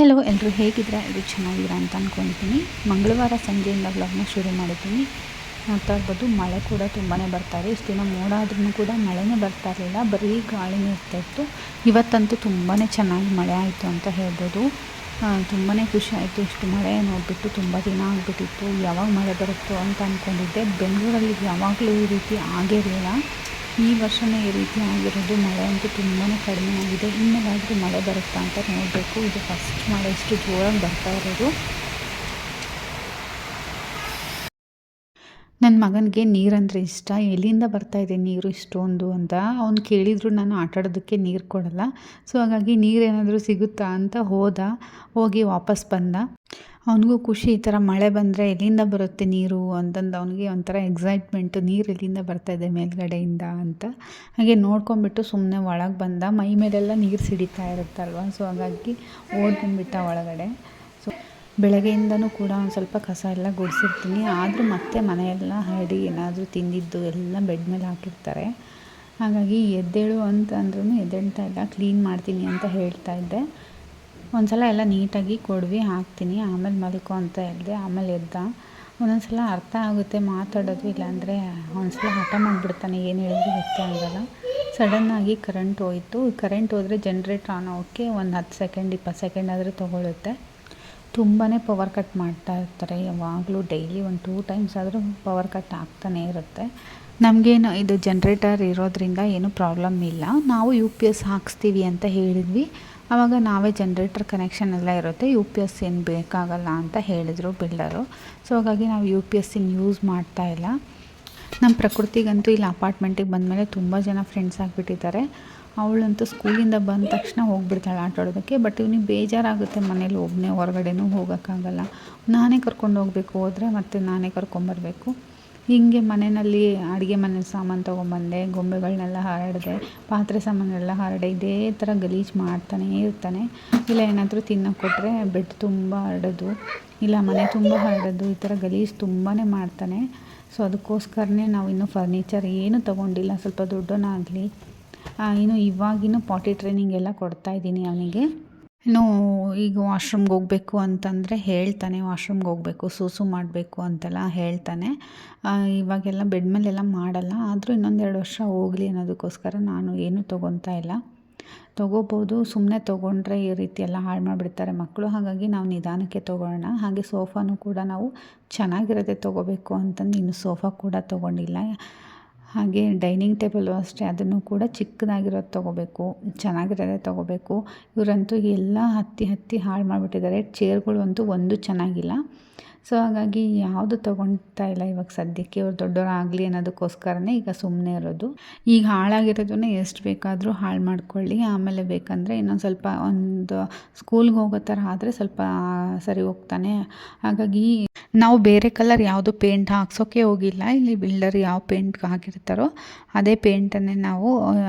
Hello ಎಲ್ಲರೂ ಹೇಗಿದ್ದೀರಾ? ಎಲ್ಲರೂ ಚೆನ್ನಾಗಿದ್ದೀರಾ ಅಂತ ಅಂದ್ಕೊಳ್ತೀನಿ. ಮಂಗಳವಾರ ಸಂಜೆಯಿಂದ ವ್ಲಾಗ್ನ ಶುರು ಮಾಡಿದ್ದೀನಿ. ನೋಡ್ತಾ ಇರ್ಬೋದು, ಮಳೆ ಕೂಡ ತುಂಬಾ ಬರ್ತಾಯಿದೆ. ಇಷ್ಟು ದಿನ ಮೋಡ ಆದ್ರೂ ಕೂಡ ಮಳೆನೇ ಬರ್ತಾ ಇರಲಿಲ್ಲ, ಬರೀ ಗಾಳಿನೇ ಇರ್ತಾಯಿತ್ತು. ಇವತ್ತಂತೂ ತುಂಬಾ ಚೆನ್ನಾಗಿ ಮಳೆ ಆಯಿತು ಅಂತ ಹೇಳ್ಬೋದು. ತುಂಬಾ ಖುಷಿ ಆಯಿತು. ಇಷ್ಟು ಮಳೆ ನೋಡಿಬಿಟ್ಟು ತುಂಬ ದಿನ ಆಗಿಬಿಟ್ಟಿತ್ತು. ಯಾವಾಗ ಮಳೆ ಬರುತ್ತೋ ಅಂತ ಅಂದ್ಕೊಂಡಿದ್ದೆ. ಬೆಂಗಳೂರಲ್ಲಿ ಯಾವಾಗಲೂ ಈ ರೀತಿ ಆಗಿರಲಿಲ್ಲ. ಈ ವರ್ಷವೇ ಈ ರೀತಿ ಆಗಿರೋದು. ಮಳೆ ಅಂತೂ ತುಂಬಾ ಕಡಿಮೆ ಆಗಿದೆ. ಇನ್ಮೇಲಾದರೂ ಮಳೆ ಬರುತ್ತಾ ಅಂತ ನೋಡಬೇಕು. ಇದು ಫಸ್ಟ್ ಮಳೆ ಇಷ್ಟು ಜೋರಾಗಿ ಬರ್ತಾ ಇರೋದು. ನನ್ನ ಮಗನಿಗೆ ನೀರಂದರೆ ಇಷ್ಟ. ಎಲ್ಲಿಂದ ಬರ್ತಾಯಿದೆ ನೀರು ಇಷ್ಟೊಂದು ಅಂತ ಅವ್ನು ಕೇಳಿದ್ರು. ನಾನು ಆಟಾಡೋದಕ್ಕೆ ನೀರು ಕೊಡಲ್ಲ. ಸೊ ಹಾಗಾಗಿ ನೀರೇನಾದರೂ ಸಿಗುತ್ತಾ ಅಂತ ಹೋಗಿ ವಾಪಸ್ ಬಂದ. ಅವನಿಗೂ ಖುಷಿ, ಈ ಥರ ಮಳೆ ಬಂದರೆ ಎಲ್ಲಿಂದ ಬರುತ್ತೆ ನೀರು ಅಂತಂದು ಅವನಿಗೆ ಒಂಥರ ಎಕ್ಸೈಟ್ಮೆಂಟು, ನೀರು ಎಲ್ಲಿಂದ ಬರ್ತಾಯಿದೆ ಮೇಲ್ಗಡೆಯಿಂದ ಅಂತ. ಹಾಗೆ ನೋಡ್ಕೊಂಬಿಟ್ಟು ಸುಮ್ಮನೆ ಒಳಗೆ ಬಂದ. ಮೈ ಮೇಲೆಲ್ಲ ನೀರು ಸಿಡಿತಾ ಇರುತ್ತಲ್ವ, ಸೊ ಹಾಗಾಗಿ ಬಂದುಬಿಟ್ಟ ಒಳಗಡೆ. ಸೊ ಬೆಳಗ್ಗೆಯಿಂದನೂ ಕೂಡ ಒಂದು ಸ್ವಲ್ಪ ಕಸ ಎಲ್ಲ ಗುಡಿಸಿರ್ತೀನಿ. ಆದರೂ ಮತ್ತೆ ಮನೆಯೆಲ್ಲ ಹರಡಿ ಏನಾದರೂ ತಿಂದಿದ್ದು ಎಲ್ಲ ಬೆಡ್ ಮೇಲೆ ಹಾಕಿರ್ತಾರೆ. ಹಾಗಾಗಿ ಎದ್ದೇಳು ಅಂತ ಅಂದ್ರೂ ಎದ್ದೇಳ್ತಾ ಇಲ್ಲ. ಕ್ಲೀನ್ ಮಾಡ್ತೀನಿ ಅಂತ ಹೇಳ್ತಾ ಇದ್ದೆ. ಒಂದು ಸಲ ಎಲ್ಲ ನೀಟಾಗಿ ಕೊಡ್ವಿ ಹಾಕ್ತೀನಿ, ಆಮೇಲೆ ಮಲ್ಕೊ ಅಂತ ಹೇಳಿದೆ. ಆಮೇಲೆ ಎದ್ದ. ಒಂದೊಂದು ಸಲ ಅರ್ಥ ಆಗುತ್ತೆ ಮಾತಾಡೋದು, ಇಲ್ಲಾಂದರೆ ಒಂದು ಸಲ ಹಠ ಮಾಡಿಬಿಡ್ತಾನೆ, ಏನು ಹೇಳಿದ್ರು ಗೊತ್ತೇ ಆಗಲ್ಲ. ಸಡನ್ನಾಗಿ ಕರೆಂಟ್ ಹೋಯಿತು. ಕರೆಂಟ್ ಹೋದರೆ ಜನ್ರೇಟ್ರ್ ಆನ್ ಆಗೋಕ್ಕೆ ಒಂದು 10 ಸೆಕೆಂಡ್ 20 ಸೆಕೆಂಡ್ ಆದರೂ ತೊಗೊಳುತ್ತೆ. ತುಂಬಾ ಪವರ್ ಕಟ್ ಮಾಡ್ತಾ ಇರ್ತಾರೆ ಯಾವಾಗಲೂ. ಡೈಲಿ ಒಂದು 2 ಟೈಮ್ಸ್ ಆದರೂ ಪವರ್ ಕಟ್ ಆಗ್ತಾನೇ ಇರುತ್ತೆ. ನಮಗೇನು ಇದು ಜನ್ರೇಟರ್ ಇರೋದ್ರಿಂದ ಏನೂ ಪ್ರಾಬ್ಲಮ್ ಇಲ್ಲ. ನಾವು UPS ಹಾಕಿಸ್ತೀವಿ ಅಂತ ಹೇಳಿದ್ವಿ. ಆವಾಗ ನಾವೇ ಜನ್ರೇಟರ್ ಕನೆಕ್ಷನ್ ಎಲ್ಲ ಇರುತ್ತೆ, UPS ಏನು ಬೇಕಾಗಲ್ಲ ಅಂತ ಹೇಳಿದರು ಬಿಲ್ಡರು. ಸೊ ಹಾಗಾಗಿ ನಾವು UPS ಯೂಸ್ ಮಾಡ್ತಾಯಿಲ್ಲ. ನಮ್ಮ ಪ್ರಕೃತಿಗಂತೂ ಇಲ್ಲಿ ಅಪಾರ್ಟ್ಮೆಂಟಿಗೆ ಬಂದಮೇಲೆ ತುಂಬ ಜನ ಫ್ರೆಂಡ್ಸ್ ಆಗಿಬಿಟ್ಟಿದ್ದಾರೆ. ಅವಳಂತೂ ಸ್ಕೂಲಿಂದ ಬಂದ ತಕ್ಷಣ ಹೋಗ್ಬಿಡ್ತಾಳೆ ಆಟಾಡೋದಕ್ಕೆ. ಬಟ್ ಇವನಿಗೆ ಬೇಜಾರಾಗುತ್ತೆ, ಮನೇಲಿ ಒಬ್ಬನೇ ಹೊರಗಡೆನೂ ಹೋಗೋಕ್ಕಾಗಲ್ಲ. ನಾನೇ ಕರ್ಕೊಂಡು ಹೋಗಬೇಕು, ಹೋದರೆ ಮತ್ತು ನಾನೇ ಕರ್ಕೊಂಬರಬೇಕು. ಹೀಗೆ ಮನೆಯಲ್ಲಿ ಅಡುಗೆ ಮನೆ ಸಾಮಾನು ತೊಗೊಂಬಂದೆ, ಗೊಂಬೆಗಳನ್ನೆಲ್ಲ ಹರಡಿದೆ, ಪಾತ್ರೆ ಸಾಮಾನೆಲ್ಲ ಹರಡೆ, ಇದೇ ಥರ ಗಲೀಜು ಮಾಡ್ತಾನೇ ಇರ್ತಾನೆ. ಇಲ್ಲ ಏನಾದರೂ ತಿನ್ನೋಕೆ ಕೊಟ್ಟರೆ ಬೆಡ್ ತುಂಬ ಹರಡೋದು, ಇಲ್ಲ ಮನೆ ತುಂಬ ಹರಡೋದು, ಈ ಥರ ಗಲೀಜು ತುಂಬಾ ಮಾಡ್ತಾನೆ. ಸೊ ಅದಕ್ಕೋಸ್ಕರನೇ ನಾವು ಇನ್ನೂ ಫರ್ನಿಚರ್ ಏನೂ ತೊಗೊಂಡಿಲ್ಲ. ಸ್ವಲ್ಪ ದೊಡ್ಡವನಾಗಲಿ, ಇನ್ನು ಇವಾಗಿನ್ನೂ ಪಾಟಿ ಟ್ರೈನಿಂಗ್ ಎಲ್ಲ ಕೊಡ್ತಾಯಿದ್ದೀನಿ ಅವನಿಗೆ. ಇನ್ನು ಈಗ ವಾಶ್ರೂಮ್ಗೆ ಹೋಗಬೇಕು ಅಂತಂದರೆ ಹೇಳ್ತಾನೆ, ವಾಶ್ರೂಮ್ಗೆ ಹೋಗಬೇಕು, ಸೂಸು ಮಾಡಬೇಕು ಅಂತೆಲ್ಲ ಹೇಳ್ತಾನೆ. ಇವಾಗೆಲ್ಲ ಬೆಡ್ ಮೇಲೆಲ್ಲ ಮಾಡಲ್ಲ. ಆದರೂ ಇನ್ನೊಂದು 2 ವರ್ಷ ಹೋಗಲಿ ಅನ್ನೋದಕ್ಕೋಸ್ಕರ ನಾನು ಏನೂ ತೊಗೊತಾ ಇಲ್ಲ. ತೊಗೋಬೋದು, ಸುಮ್ಮನೆ ತೊಗೊಂಡ್ರೆ ಈ ರೀತಿ ಎಲ್ಲ ಹಾಳು ಮಾಡಿಬಿಡ್ತಾರೆ ಮಕ್ಕಳು. ಹಾಗಾಗಿ ನಾವು ನಿಧಾನಕ್ಕೆ ತೊಗೊಳ್ಳೋಣ. ಹಾಗೆ ಸೋಫಾನು ಕೂಡ ನಾವು ಚೆನ್ನಾಗಿರೋದೇ ತೊಗೋಬೇಕು ಅಂತಂದು ಇನ್ನೂ ಸೋಫಾ ಕೂಡ ತೊಗೊಂಡಿಲ್ಲ. ಹಾಗೆ ಡೈನಿಂಗ್ ಟೇಬಲು ಅಷ್ಟೇ, ಅದನ್ನು ಕೂಡ ಚಿಕ್ಕದಾಗಿರೋದು ತೊಗೋಬೇಕು, ಚೆನ್ನಾಗಿರೋದೇ ತೊಗೋಬೇಕು. ಇವರಂತೂ ಎಲ್ಲ ಹತ್ತಿ ಹಾಳು ಮಾಡಿಬಿಟ್ಟಿದ್ದಾರೆ. ಚೇರ್ಗಳು ಅಂತೂ ಒಂದು ಚೆನ್ನಾಗಿಲ್ಲ. ಸೊ ಹಾಗಾಗಿ ಯಾವುದು ತೊಗೊಳ್ತಾ ಇಲ್ಲ ಇವಾಗ ಸದ್ಯಕ್ಕೆ. ಇವ್ರು ದೊಡ್ಡವರಾಗಲಿ ಅನ್ನೋದಕ್ಕೋಸ್ಕರನೇ ಈಗ ಸುಮ್ಮನೆ ಇರೋದು. ಈಗ ಹಾಳಾಗಿರೋದನ್ನ ಎಷ್ಟು ಬೇಕಾದರೂ ಹಾಳು ಮಾಡ್ಕೊಳ್ಳಿ, ಆಮೇಲೆ ಬೇಕಂದರೆ ಇನ್ನೊಂದು ಸ್ವಲ್ಪ ಒಂದು ಸ್ಕೂಲ್ಗೆ ಹೋಗೋ ಥರ ಆದರೆ ಸ್ವಲ್ಪ ಸರಿ ಹೋಗ್ತಾನೆ. ಹಾಗಾಗಿ ನಾವು ಬೇರೆ ಕಲರ್ ಯಾವುದು ಪೇಂಟ್ ಹಾಕ್ಸೋಕ್ಕೆ ಹೋಗಿಲ್ಲ. ಇಲ್ಲಿ ಬಿಲ್ಡರ್ ಯಾವ ಪೇಂಟ್ ಹಾಕಿರ್ತಾರೋ ಅದೇ ಪೇಂಟನ್ನೇ ನಾವು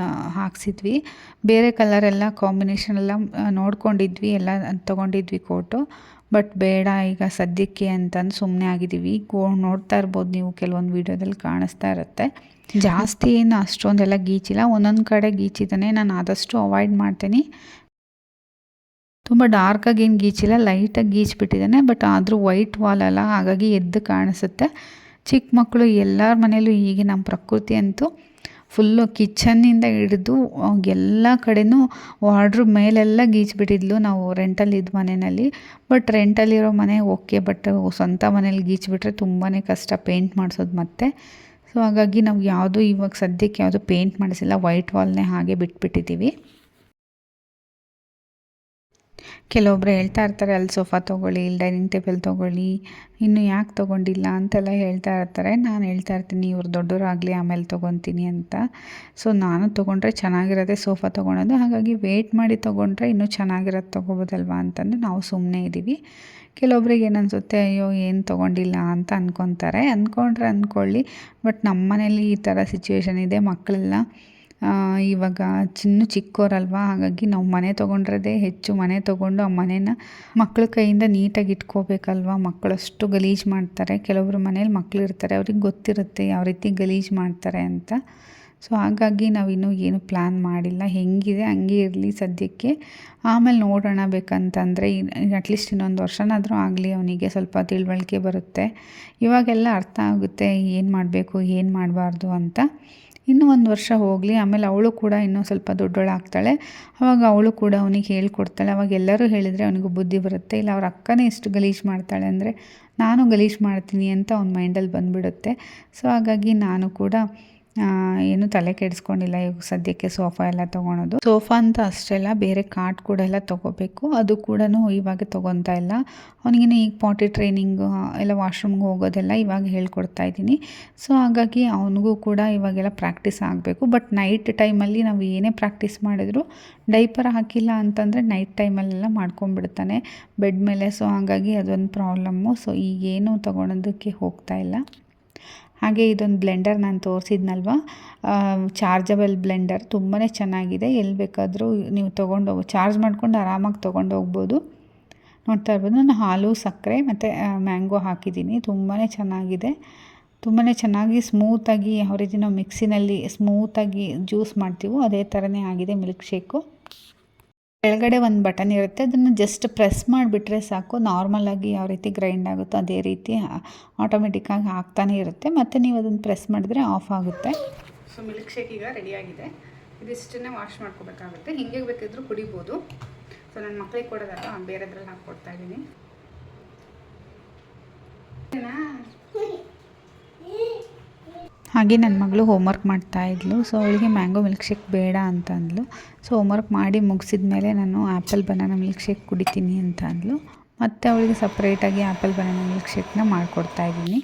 ಹಾಕ್ಸಿದ್ವಿ. ಬೇರೆ ಕಲರೆಲ್ಲ ಕಾಂಬಿನೇಷನ್ ಎಲ್ಲ ನೋಡ್ಕೊಂಡಿದ್ವಿ, ಎಲ್ಲ ತೊಗೊಂಡಿದ್ವಿ ಕೋಟು. ಬಟ್ ಬೇಡ ಈಗ ಸದ್ಯಕ್ಕೆ ಅಂತಂದು ಸುಮ್ಮನೆ ಆಗಿದ್ದೀವಿ. ನೋಡ್ತಾ ಇರ್ಬೋದು ನೀವು, ಕೆಲವೊಂದು ವೀಡಿಯೋದಲ್ಲಿ ಕಾಣಿಸ್ತಾ ಇರುತ್ತೆ. ಜಾಸ್ತಿ ಏನು ಅಷ್ಟೊಂದೆಲ್ಲ ಗೀಚಿಲ್ಲ, ಒಂದೊಂದು ಕಡೆ ಗೀಚಿದ್ದಾನೆ. ನಾನು ಆದಷ್ಟು ಅವಾಯ್ಡ್ ಮಾಡ್ತೀನಿ. ತುಂಬ ಡಾರ್ಕಾಗಿ ಏನು ಗೀಚಿಲ್ಲ, ಲೈಟಾಗಿ ಗೀಚಿಬಿಟ್ಟಿದ್ದಾನೆ. ಬಟ್ ಆದರೂ ವೈಟ್ ವಾಲಲ್ಲ, ಹಾಗಾಗಿ ಎದ್ದು ಕಾಣಿಸುತ್ತೆ. ಚಿಕ್ಕ ಮಕ್ಕಳು ಎಲ್ಲರ ಮನೇಲೂ ಹೀಗೆ. ನಮ್ಮ ಪ್ರಕೃತಿ ಅಂತೂ ಫುಲ್ಲು ಕಿಚನ್ನಿಂದ ಹಿಡಿದು ಎಲ್ಲ ಕಡೆನೂ ವಾರ್ಡ್ರೂಬ್ ಮೇಲೆಲ್ಲ ಗೀಚಿಬಿಟ್ಟಿದ್ಲು. ನಾವು ರೆಂಟಲ್ಲಿದ್ದ ಮನೆಯಲ್ಲಿ. ಬಟ್ ರೆಂಟಲ್ಲಿರೋ ಮನೆ ಓಕೆ, ಬಟ್ ಸ್ವಂತ ಮನೇಲಿ ಗೀಚಿಬಿಟ್ರೆ ತುಂಬಾ ಕಷ್ಟ ಪೇಂಟ್ ಮಾಡಿಸೋದು ಮತ್ತೆ. ಸೊ ಹಾಗಾಗಿ ನಾವು ಯಾವುದು ಇವಾಗ ಸದ್ಯಕ್ಕೆ ಯಾವುದು ಪೇಂಟ್ ಮಾಡಿಸಿಲ್ಲ, ವೈಟ್ ವಾಲ್ನೇ ಹಾಗೆ ಬಿಟ್ಬಿಟ್ಟಿದ್ದೀವಿ. ಕೆಲವೊಬ್ಬರು ಹೇಳ್ತಾ ಇರ್ತಾರೆ, ಅಲ್ಲಿ ಸೋಫಾ ತೊಗೊಳ್ಳಿ, ಇಲ್ಲಿ ಡೈನಿಂಗ್ ಟೇಬಲ್ ತೊಗೊಳ್ಳಿ, ಇನ್ನು ಯಾಕೆ ತೊಗೊಂಡಿಲ್ಲ ಅಂತೆಲ್ಲ ಹೇಳ್ತಾ ಇರ್ತಾರೆ. ನಾನು ಹೇಳ್ತಾ ಇರ್ತೀನಿ ಇವ್ರು ದೊಡ್ಡವರಾಗಲಿ ಆಮೇಲೆ ತೊಗೊತೀನಿ ಅಂತ. ಸೊ ನಾನು ತೊಗೊಂಡ್ರೆ ಚೆನ್ನಾಗಿರೋದೇ ಸೋಫಾ ತೊಗೊಳೋದು. ಹಾಗಾಗಿ ವೆಯ್ಟ್ ಮಾಡಿ ತೊಗೊಂಡ್ರೆ ಇನ್ನೂ ಚೆನ್ನಾಗಿರೋದು ತೊಗೋಬೋದಲ್ವ ಅಂತಂದು ನಾವು ಸುಮ್ಮನೆ ಇದ್ದೀವಿ. ಕೆಲವೊಬ್ರಿಗೆ ಏನನ್ಸುತ್ತೆ, ಅಯ್ಯೋ ಏನು ತೊಗೊಂಡಿಲ್ಲ ಅಂತ ಅಂದ್ಕೊಂಡ್ರೆ ಅಂದ್ಕೊಳ್ಳಿ. ಬಟ್ ನಮ್ಮ ಮನೇಲಿ ಈ ಥರ ಸಿಚುವೇಶನ್ ಇದೆ. ಮಕ್ಕಳೆಲ್ಲ ಇವಾಗ ಚಿಕ್ಕವರಲ್ವ, ಹಾಗಾಗಿ ನಾವು ಮನೆ ತೊಗೊಂಡ್ರದೇ ಹೆಚ್ಚು. ಮನೆ ತೊಗೊಂಡು ಆ ಮನೇನ ಮಕ್ಕಳ ಕೈಯಿಂದ ನೀಟಾಗಿ ಇಟ್ಕೋಬೇಕಲ್ವ. ಮಕ್ಕಳಷ್ಟು ಗಲೀಜು ಮಾಡ್ತಾರೆ. ಕೆಲವೊಬ್ರು ಮನೇಲಿ ಮಕ್ಕಳು ಇರ್ತಾರೆ, ಅವ್ರಿಗೆ ಗೊತ್ತಿರುತ್ತೆ ಯಾವ ರೀತಿ ಗಲೀಜು ಮಾಡ್ತಾರೆ ಅಂತ. ಸೊ ಹಾಗಾಗಿ ನಾವಿನ್ನೂ ಏನು ಪ್ಲ್ಯಾನ್ ಮಾಡಿಲ್ಲ. ಹೆಂಗಿದೆ ಹಂಗೆ ಇರಲಿ ಸದ್ಯಕ್ಕೆ, ಆಮೇಲೆ ನೋಡೋಣ ಬೇಕಂತಂದರೆ ಅಟ್ಲೀಸ್ಟ್ ಇನ್ನೊಂದು ವರ್ಷನಾದರೂ ಆಗಲಿ, ಅವನಿಗೆ ಸ್ವಲ್ಪ ತಿಳುವಳಿಕೆ ಬರುತ್ತೆ. ಇವಾಗೆಲ್ಲ ಅರ್ಥ ಆಗುತ್ತೆ ಏನು ಮಾಡಬೇಕು ಏನು ಮಾಡಬಾರ್ದು ಅಂತ. ಇನ್ನೂ ಒಂದು ವರ್ಷ ಹೋಗಲಿ, ಆಮೇಲೆ ಅವಳು ಕೂಡ ಇನ್ನೂ ಸ್ವಲ್ಪ ದೊಡ್ಡವಳಾಗ್ತಾಳೆ. ಆವಾಗ ಅವಳು ಕೂಡ ಅವನಿಗೆ ಹೇಳ್ಕೊಡ್ತಾಳೆ. ಅವಾಗ ಎಲ್ಲರೂ ಹೇಳಿದರೆ ಅವನಿಗೂ ಬುದ್ಧಿ ಬರುತ್ತೆ. ಇಲ್ಲ ಅವ್ರ ಅಕ್ಕನೇ ಎಷ್ಟು ಗಲೀಜು ಮಾಡ್ತಾಳೆ ಅಂದರೆ ನಾನು ಗಲೀಜು ಮಾಡ್ತೀನಿ ಅಂತ ಅವ್ನ ಮೈಂಡಲ್ಲಿ ಬಂದುಬಿಡುತ್ತೆ. ಸೊ ಹಾಗಾಗಿ ನಾನು ಕೂಡ ಏನು ತಲೆ ಕೆಡಿಸ್ಕೊಂಡಿಲ್ಲ. ಈಗ ಸದ್ಯಕ್ಕೆ ಸೋಫಾ ಎಲ್ಲ ತೊಗೊಳೋದು. ಸೋಫಾ ಅಂತ ಅಷ್ಟೇ ಅಲ್ಲ, ಬೇರೆ ಕಾಟ್ ಕೂಡ ಎಲ್ಲ ತೊಗೋಬೇಕು. ಅದು ಕೂಡ ಇವಾಗ ತೊಗೊತಾ ಇಲ್ಲ. ಅವನಿಗೇನು ಈಗ ಪಾಟಿ ಟ್ರೈನಿಂಗು ಎಲ್ಲ ವಾಶ್ರೂಮ್ಗೆ ಹೋಗೋದೆಲ್ಲ ಇವಾಗ ಹೇಳ್ಕೊಡ್ತಾ ಇದ್ದೀನಿ. ಸೊ ಹಾಗಾಗಿ ಅವನಿಗೂ ಕೂಡ ಇವಾಗೆಲ್ಲ ಪ್ರಾಕ್ಟೀಸ್ ಆಗಬೇಕು. ಬಟ್ ನೈಟ್ ಟೈಮಲ್ಲಿ ನಾವು ಏನೇ ಪ್ರಾಕ್ಟೀಸ್ ಮಾಡಿದ್ರು ಡೈಪರ್ ಹಾಕಿಲ್ಲ ಅಂತಂದರೆ ನೈಟ್ ಟೈಮಲ್ಲೆಲ್ಲ ಮಾಡ್ಕೊಂಡ್ಬಿಡ್ತಾನೆ ಬೆಡ್ ಮೇಲೆ. ಸೊ ಹಾಗಾಗಿ ಅದೊಂದು ಪ್ರಾಬ್ಲಮ್ಮು. ಸೊ ಈಗೇನು ತೊಗೊಳೋದಕ್ಕೆ ಹೋಗ್ತಾ ಇಲ್ಲ. ಹಾಗೆ ಇದೊಂದು ಬ್ಲೆಂಡರ್ ನಾನು ತೋರಿಸಿದ್ನಲ್ವ, ಚಾರ್ಜಬಲ್ ಬ್ಲೆಂಡರ್ ತುಂಬಾ ಚೆನ್ನಾಗಿದೆ. ಎಲ್ಲಿ ಬೇಕಾದರೂ ನೀವು ಚಾರ್ಜ್ ಮಾಡ್ಕೊಂಡು ಆರಾಮಾಗಿ ತೊಗೊಂಡೋಗ್ಬೋದು. ನೋಡ್ತಾ ಇರ್ಬೋದು, ನಾನು ಹಾಲು, ಸಕ್ಕರೆ ಮತ್ತು ಮ್ಯಾಂಗೋ ಹಾಕಿದ್ದೀನಿ. ತುಂಬಾ ಚೆನ್ನಾಗಿದೆ. ತುಂಬಾ ಚೆನ್ನಾಗಿ ಸ್ಮೂತಾಗಿ ಯಾವ ರೀತಿ ನಾವು ಮಿಕ್ಸಿನಲ್ಲಿ ಸ್ಮೂತಾಗಿ ಜ್ಯೂಸ್ ಮಾಡ್ತೀವೋ ಅದೇ ಥರನೇ ಆಗಿದೆ ಮಿಲ್ಕ್ ಶೇಕು. ಕೆಳಗಡೆ ಒಂದು ಬಟನ್ ಇರುತ್ತೆ, ಅದನ್ನು ಜಸ್ಟ್ ಪ್ರೆಸ್ ಮಾಡಿಬಿಟ್ರೆ ಸಾಕು. ನಾರ್ಮಲಾಗಿ ಯಾವ ರೀತಿ ಗ್ರೈಂಡ್ ಆಗುತ್ತೋ ಅದೇ ರೀತಿ ಆಟೋಮೆಟಿಕ್ಕಾಗಿ ಆಗ್ತಾನೆ ಇರುತ್ತೆ. ಮತ್ತು ನೀವು ಅದನ್ನು ಪ್ರೆಸ್ ಮಾಡಿದ್ರೆ ಆಫ್ ಆಗುತ್ತೆ. ಸೊ ಮಿಲ್ಕ್ ಶೇಕ್ ಈಗ ರೆಡಿಯಾಗಿದೆ. ಇದಿಷ್ಟನ್ನೇ ವಾಶ್ ಮಾಡ್ಕೋಬೇಕಾಗುತ್ತೆ. ಹಿಂಗೆ ಬೇಕಿದ್ರೂ ಕುಡಿಬೋದು. ಸೊ ನನ್ನ ಮಕ್ಕಳಿಗೆ ಕೊಡೋದಲ್ಲ, ಬೇರೆದ್ರಲ್ಲಿ ಹಾಕ್ಕೊಡ್ತಾ ಇದ್ದೀನಿ. ಹಾಗೆ ನನ್ನ ಮಗಳು ಹೋಮ್ವರ್ಕ್ ಮಾಡ್ತಾಯಿದ್ಲು. ಸೊ ಅವಳಿಗೆ ಮ್ಯಾಂಗೋ ಮಿಲ್ಕ್ ಶೇಕ್ ಬೇಡ ಅಂತ ಅಂದ್ಲು. ಸೊ ಹೋಮ್ವರ್ಕ್ ಮಾಡಿ ಮುಗಿಸಿದ ಮೇಲೆ ನಾನು ಆ್ಯಪಲ್ ಬನಾನಾ ಮಿಲ್ಕ್ ಶೇಕ್ ಕುಡಿತೀನಿ ಅಂತ ಅಂದ್ಲು. ಮತ್ತು ಅವಳಿಗೆ ಸಪ್ರೇಟಾಗಿ ಆ್ಯಪಲ್ ಬನಾನಾ ಮಿಲ್ಕ್ ಶೇಕ್ನ ಮಾಡಿಕೊಡ್ತಾಯಿದ್ದೀನಿ.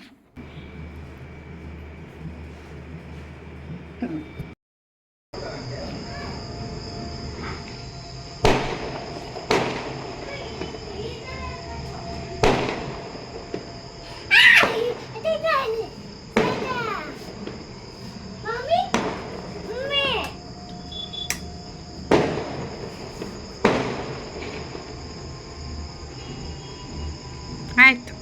ಆಯಿತು.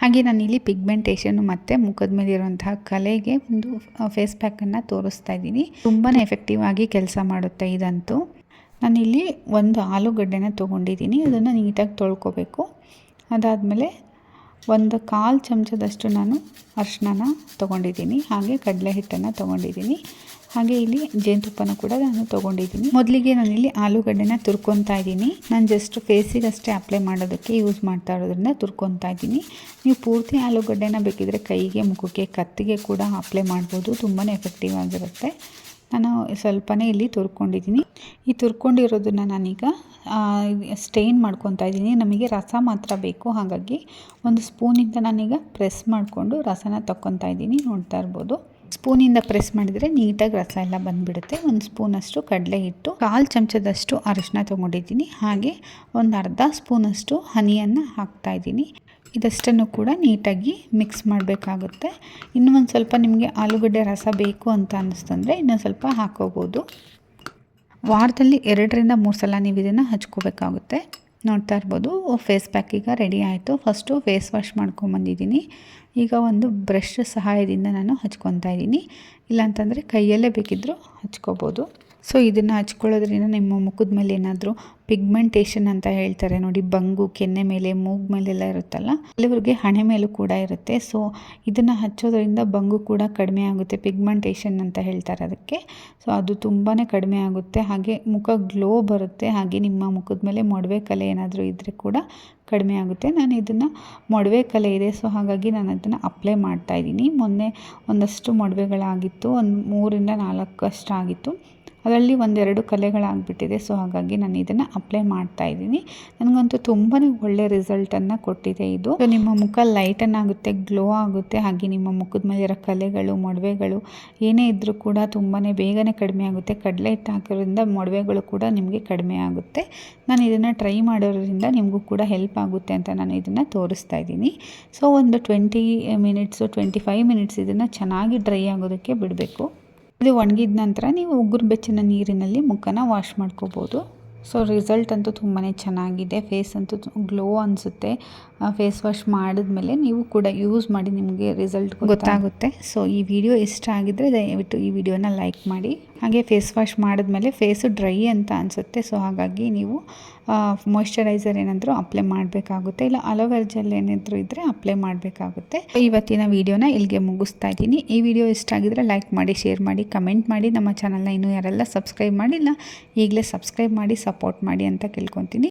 ಹಾಗೆ ನಾನಿಲ್ಲಿ ಪಿಗ್ಮೆಂಟೇಷನ್ನು ಮತ್ತು ಮುಖದ ಮೇಲೆ ಇರುವಂತಹ ಕಲೆಗೆ ಒಂದು ಫೇಸ್ ಪ್ಯಾಕನ್ನು ತೋರಿಸ್ತಾ ಇದ್ದೀನಿ. ತುಂಬಾ ಎಫೆಕ್ಟಿವ್ ಆಗಿ ಕೆಲಸ ಮಾಡುತ್ತೆ ಇದಂತೂ. ನಾನಿಲ್ಲಿ ಒಂದು ಆಲೂಗಡ್ಡೆನ ತೊಗೊಂಡಿದ್ದೀನಿ. ಅದನ್ನು ನೀಟಾಗಿ ತೊಳ್ಕೊಬೇಕು. ಅದಾದಮೇಲೆ ಒಂದು 1/4 ಚಮಚದಷ್ಟು ನಾನು ಅರಿಶಿನ ತೊಗೊಂಡಿದ್ದೀನಿ. ಹಾಗೆ ಕಡಲೆ ಹಿಟ್ಟನ್ನು ತೊಗೊಂಡಿದ್ದೀನಿ. ಹಾಗೆ ಇಲ್ಲಿ ಜೇನುತುಪ್ಪನ ಕೂಡ ನಾನು ತೊಗೊಂಡಿದ್ದೀನಿ. ಮೊದಲಿಗೆ ನಾನಿಲ್ಲಿ ಆಲೂಗಡ್ಡೆನ ತುರ್ಕೊತಾ ಇದ್ದೀನಿ. ನಾನು ಜಸ್ಟ್ ಫೇಸಿಗೆ ಅಷ್ಟೇ ಅಪ್ಲೈ ಮಾಡೋದಕ್ಕೆ ಯೂಸ್ ಮಾಡ್ತಾ ಇರೋದ್ರಿಂದ ತುರ್ಕೊತಾ ಇದ್ದೀನಿ. ನೀವು ಪೂರ್ತಿ ಆಲೂಗಡ್ಡೆನ ಬೇಕಿದ್ದರೆ ಕೈಗೆ, ಮುಖಕ್ಕೆ, ಕತ್ತಿಗೆ ಕೂಡ ಅಪ್ಲೈ ಮಾಡ್ಬೋದು. ತುಂಬಾ ಎಫೆಕ್ಟಿವ್ ಆಗಿರುತ್ತೆ. ನಾನು ಸ್ವಲ್ಪನೇ ಇಲ್ಲಿ ತುರ್ಕೊಂಡಿದ್ದೀನಿ. ಈ ತುರ್ಕೊಂಡಿರೋದನ್ನು ನಾನೀಗ ಸ್ಟೇನ್ ಮಾಡ್ಕೊತಾ ಇದ್ದೀನಿ. ನಮಗೆ ರಸ ಮಾತ್ರ ಬೇಕು, ಹಾಗಾಗಿ ಒಂದು ಸ್ಪೂನಿಂದ ನಾನೀಗ ಪ್ರೆಸ್ ಮಾಡಿಕೊಂಡು ರಸನ ತಗೊತಾ ಇದ್ದೀನಿ. ನೋಡ್ತಾ ಇರ್ಬೋದು, ಸ್ಪೂನಿಂದ ಪ್ರೆಸ್ ಮಾಡಿದರೆ ನೀಟಾಗಿ ರಸ ಎಲ್ಲ ಬಂದುಬಿಡುತ್ತೆ. ಒಂದು ಸ್ಪೂನಷ್ಟು ಕಡಲೆ ಹಿಟ್ಟು, 1/4 ಚಮಚದಷ್ಟು ಅರಿಶಿನ ತೊಗೊಂಡಿದ್ದೀನಿ. ಹಾಗೆ ಒಂದು ಅರ್ಧ ಸ್ಪೂನಷ್ಟು ಹನಿಯನ್ನು ಹಾಕ್ತಾಯಿದ್ದೀನಿ. ಇದಷ್ಟನ್ನು ಕೂಡ ನೀಟಾಗಿ ಮಿಕ್ಸ್ ಮಾಡಬೇಕಾಗುತ್ತೆ. ಇನ್ನೂ ಒಂದು ಸ್ವಲ್ಪ ನಿಮಗೆ ಆಲೂಗಡ್ಡೆ ರಸ ಬೇಕು ಅಂತ ಅನ್ನಿಸ್ತಂದರೆ ಇನ್ನೊಂದು ಸ್ವಲ್ಪ ಹಾಕ್ಕೋಬೋದು. ವಾರದಲ್ಲಿ 2ರಿಂದ 3 ಸಲ ನೀವು ಇದನ್ನು ಹಚ್ಕೋಬೇಕಾಗುತ್ತೆ. ನೋಡ್ತಾ ಇರ್ಬೋದು, ಫೇಸ್ ಪ್ಯಾಕ್ ಈಗ ರೆಡಿ ಆಯಿತು. ಫಸ್ಟು ಫೇಸ್ ವಾಶ್ ಮಾಡ್ಕೊಂಬಂದಿದ್ದೀನಿ. ಈಗ ಒಂದು ಬ್ರಷ್ ಸಹಾಯದಿಂದ ನಾನು ಹಚ್ಕೊತಾ ಇದ್ದೀನಿ. ಇಲ್ಲಾಂತಂದರೆ ಕೈಯಲ್ಲೇ ಬೇಕಿದ್ದರೂ ಹಚ್ಕೋಬೋದು. ಸೊ ಇದನ್ನು ಹಚ್ಕೊಳ್ಳೋದ್ರಿಂದ ನಿಮ್ಮ ಮುಖದ ಮೇಲೆ ಏನಾದರೂ ಪಿಗ್ಮೆಂಟೇಷನ್ ಅಂತ ಹೇಳ್ತಾರೆ ನೋಡಿ, ಬಂಗು ಕೆನ್ನೆ ಮೇಲೆ, ಮೂಗು ಮೇಲೆಲ್ಲ ಇರುತ್ತಲ್ಲ, ಕೆಲವರಿಗೆ ಹಣೆ ಮೇಲೂ ಕೂಡ ಇರುತ್ತೆ. ಸೊ ಇದನ್ನು ಹಚ್ಚೋದ್ರಿಂದ ಬಂಗು ಕೂಡ ಕಡಿಮೆ ಆಗುತ್ತೆ. ಪಿಗ್ಮೆಂಟೇಷನ್ ಅಂತ ಹೇಳ್ತಾರೆ ಅದಕ್ಕೆ. ಸೊ ಅದು ತುಂಬಾ ಕಡಿಮೆ ಆಗುತ್ತೆ. ಹಾಗೆ ಮುಖ ಗ್ಲೋ ಬರುತ್ತೆ. ಹಾಗೆ ನಿಮ್ಮ ಮುಖದ ಮೇಲೆ ಮೊಡವೆ ಕಲೆ ಏನಾದರೂ ಇದ್ದರೆ ಕೂಡ ಕಡಿಮೆ ಆಗುತ್ತೆ. ನಾನು ಇದನ್ನು ಮೊಡವೆ ಕಲೆ ಇದೆ, ಸೊ ಹಾಗಾಗಿ ನಾನು ಅದನ್ನು ಅಪ್ಲೈ ಮಾಡ್ತಾಯಿದ್ದೀನಿ. ಮೊನ್ನೆ ಒಂದಷ್ಟು ಮೊಡವೆಗಳಾಗಿತ್ತು, ಒಂದು 3ರಿಂದ 4 ಅಷ್ಟು ಆಗಿತ್ತು. ಅದರಲ್ಲಿ ಒಂದೆರಡು ಕಲೆಗಳಾಗ್ಬಿಟ್ಟಿದೆ. ಸೊ ಹಾಗಾಗಿ ನಾನು ಇದನ್ನು ಅಪ್ಲೈ ಮಾಡ್ತಾ ಇದ್ದೀನಿ. ನನಗಂತೂ ತುಂಬಾ ಒಳ್ಳೆ ರಿಸಲ್ಟನ್ನು ಕೊಟ್ಟಿದೆ ಇದು. ಸೊ ನಿಮ್ಮ ಮುಖ ಲೈಟನ್ ಆಗುತ್ತೆ, ಗ್ಲೋ ಆಗುತ್ತೆ. ಹಾಗೆ ನಿಮ್ಮ ಮುಖದ ಮೇಲೆ ಇರೋ ಕಲೆಗಳು, ಮೊಡವೆಗಳು ಏನೇ ಇದ್ದರೂ ಕೂಡ ತುಂಬಾ ಬೇಗನೆ ಕಡಿಮೆ ಆಗುತ್ತೆ. ಕಡಲೆ ಹಿಟ್ಟು ಹಾಕೋದ್ರಿಂದ ಮೊಡವೆಗಳು ಕೂಡ ನಿಮಗೆ ಕಡಿಮೆ ಆಗುತ್ತೆ. ನಾನು ಇದನ್ನು ಟ್ರೈ ಮಾಡೋದ್ರಿಂದ ನಿಮಗೂ ಕೂಡ ಹೆಲ್ಪ್ ಆಗುತ್ತೆ ಅಂತ ನಾನು ಇದನ್ನು ತೋರಿಸ್ತಾ ಇದ್ದೀನಿ. ಸೊ ಒಂದು 20 ಮಿನಿಟ್ಸು 25 ಮಿನಿಟ್ಸ್ ಇದನ್ನು ಚೆನ್ನಾಗಿ ಡ್ರೈ ಆಗೋದಕ್ಕೆ ಬಿಡಬೇಕು. ಇದು ಒಣಗಿದ ನಂತರ ನೀವು ಉಗುರು ಬೆಚ್ಚನ ನೀರಿನಲ್ಲಿ ಮುಖನ ವಾಶ್ ಮಾಡ್ಕೋಬೋದು. ಸೊ ರಿಸಲ್ಟ್ ಅಂತೂ ತುಂಬಾ ಚೆನ್ನಾಗಿದೆ. ಫೇಸ್ ಅಂತೂ ಗ್ಲೋ ಅನಿಸುತ್ತೆ. ಫೇಸ್ ವಾಶ್ ಮಾಡಿದ್ಮೇಲೆ ನೀವು ಕೂಡ ಯೂಸ್ ಮಾಡಿ, ನಿಮಗೆ ರಿಸಲ್ಟ್ ಗೊತ್ತಾಗುತ್ತೆ. ಸೊ ಈ ವಿಡಿಯೋ ಇಷ್ಟ ಆಗಿದ್ದರೆ ದಯವಿಟ್ಟು ಈ ವಿಡಿಯೋನ ಲೈಕ್ ಮಾಡಿ. ಹಾಗೆ ಫೇಸ್ ವಾಶ್ ಮಾಡಿದ್ಮೇಲೆ ಫೇಸು ಡ್ರೈ ಅಂತ ಅನಿಸುತ್ತೆ. ಸೊ ಹಾಗಾಗಿ ನೀವು ಮಾಯ್ಶ್ಚರೈಸರ್ ಏನಾದರೂ ಅಪ್ಲೈ ಮಾಡಬೇಕಾಗುತ್ತೆ, ಇಲ್ಲ ಅಲೋವೆರಾ ಜೆಲ್ ಏನಾದರೂ ಇದ್ದರೆ ಅಪ್ಲೈ ಮಾಡಬೇಕಾಗುತ್ತೆ. ಇವತ್ತಿನ ವಿಡಿಯೋನ ಇಲ್ಲಿಗೆ ಮುಗಿಸ್ತಾ ಇದ್ದೀನಿ. ಈ ವಿಡಿಯೋ ಇಷ್ಟ ಆಗಿದ್ರೆ ಲೈಕ್ ಮಾಡಿ, ಶೇರ್ ಮಾಡಿ, ಕಮೆಂಟ್ ಮಾಡಿ. ನಮ್ಮ ಚಾನಲ್ನ ಇನ್ನೂ ಯಾರೆಲ್ಲ ಸಬ್ಸ್ಕ್ರೈಬ್ ಮಾಡಿಲ್ಲ ಈಗಲೇ ಸಬ್ಸ್ಕ್ರೈಬ್ ಮಾಡಿ ಸಪೋರ್ಟ್ ಮಾಡಿ ಅಂತ ಕೇಳ್ಕೊತೀನಿ.